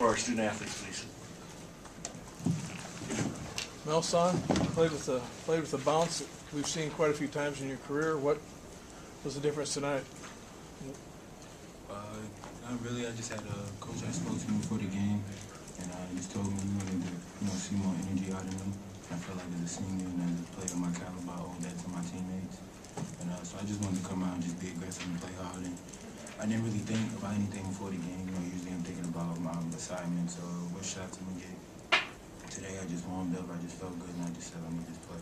for our student athletes, please. Melsahn, played with the bounce that we've seen quite a few times in your career. What was the difference tonight? Not really. I just had a coach I spoke to me before the game, and he just told me he wanted to see more energy out of me. I feel like as a senior and as a player of my caliber, I owe that to my teammates. And so I just wanted to come out and just be aggressive and play hard. And I didn't really think about anything before the game. Usually I'm thinking about my assignments or what shots I'm gonna get. Today I just warmed up. I just felt good, and I just said, let me just play.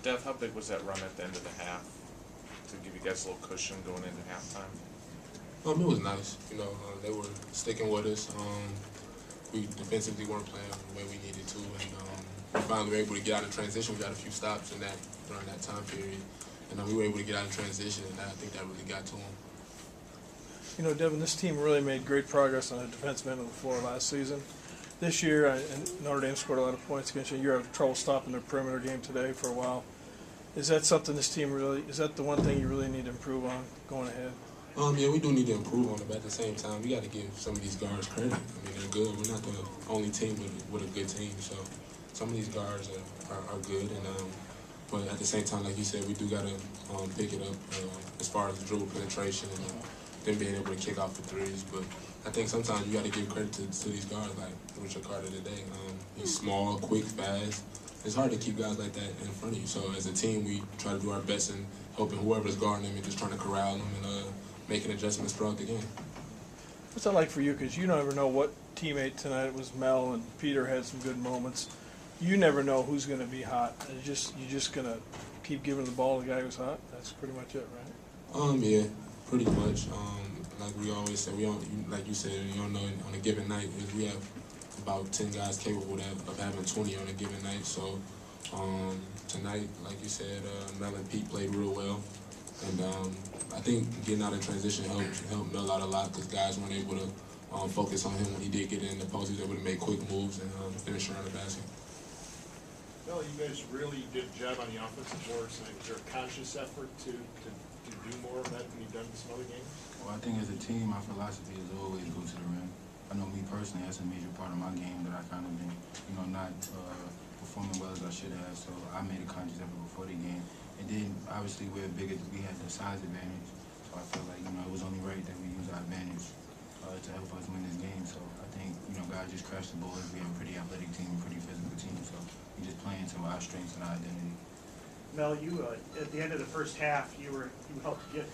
Dev, how big was that run at the end of the half to give you guys a little cushion going into halftime? It was nice. They were sticking with us. We defensively weren't playing the way we needed to, and we finally were able to get out of transition. We got a few stops during that time period, and we were able to get out of transition, and I think that really got to them. Devyn, this team really made great progress on the defensive end of the floor last season. This year, and Notre Dame scored a lot of points against you. You're having trouble stopping their perimeter game today for a while. Is that something this team really? Is that the one thing you really need to improve on going ahead? Yeah, we do need to improve on it, but at the same time, we got to give some of these guards credit. They're good. We're not the only team with a good team, so some of these guards are good. But at the same time, like you said, we do got to pick it up as far as dribble penetration and them being able to kick off the threes. But I think sometimes you got to give credit to these guards, like Richard Carter today. He's small, quick, fast. It's hard to keep guys like that in front of you. So as a team, we try to do our best in helping whoever's guarding them and just trying to corral them and making adjustments throughout the game. What's that like for you? Because you never know what teammate tonight. It was Mel and Peter had some good moments. You never know who's going to be hot. You're just going to keep giving the ball to the guy who's hot. That's pretty much it, right? Yeah, pretty much. Like we always say, we don't, like you said, you don't know on a given night. We have about 10 guys capable of having 20 on a given night. So tonight, like you said, Mel and Pete played real well. And I think getting out of transition helped Mel out a lot because guys weren't able to focus on him when he did get in the post. He was able to make quick moves and finish around the basket. Mel, you guys really did a job on the offensive boards. Is there a conscious effort to do more of that than you've done in some other games? Well, I think as a team, my philosophy is always go to the rim. I know me personally, that's a major part of my game that I kind of been, not performing well as I should have. So I made a conscious effort before the game. And then obviously we had the size advantage. So I felt like, it was only right that we use our advantage to help us win this game. So I think, guys just crashed the boards. We have a pretty athletic team, pretty physical team. So we just playing to our strengths and our identity. Mel, you at the end of the first half, you helped get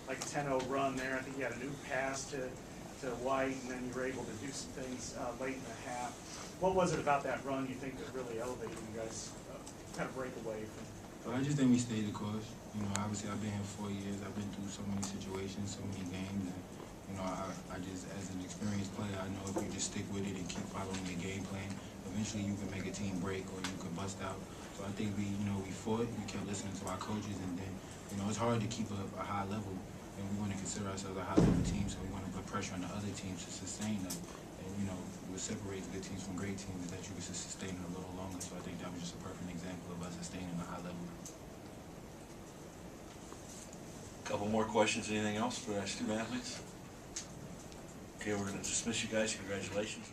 like a 10-0 run there. I think you had a new pass to White, and then you were able to do some things late in the half. What was it about that run you think that really elevated you guys kind of break away from? Well, I just think we stayed the course. Obviously I've been here 4 years. I've been through so many situations, so many games, and I just, as an experienced player, I know if you just stick with it and keep following the game plan, eventually you can make a team break or you can bust out. So I think we fought, we kept listening to our coaches, and then, it's hard to keep a high level, and we want to consider ourselves a high level team, so we want to put pressure on the other teams to sustain that. And, what separates good teams from great teams is that you can sustain it a little longer. So I think that was just a perfect example of us sustaining a high level. Couple more questions. Anything else for our student athletes? Okay, we're going to dismiss you guys. Congratulations.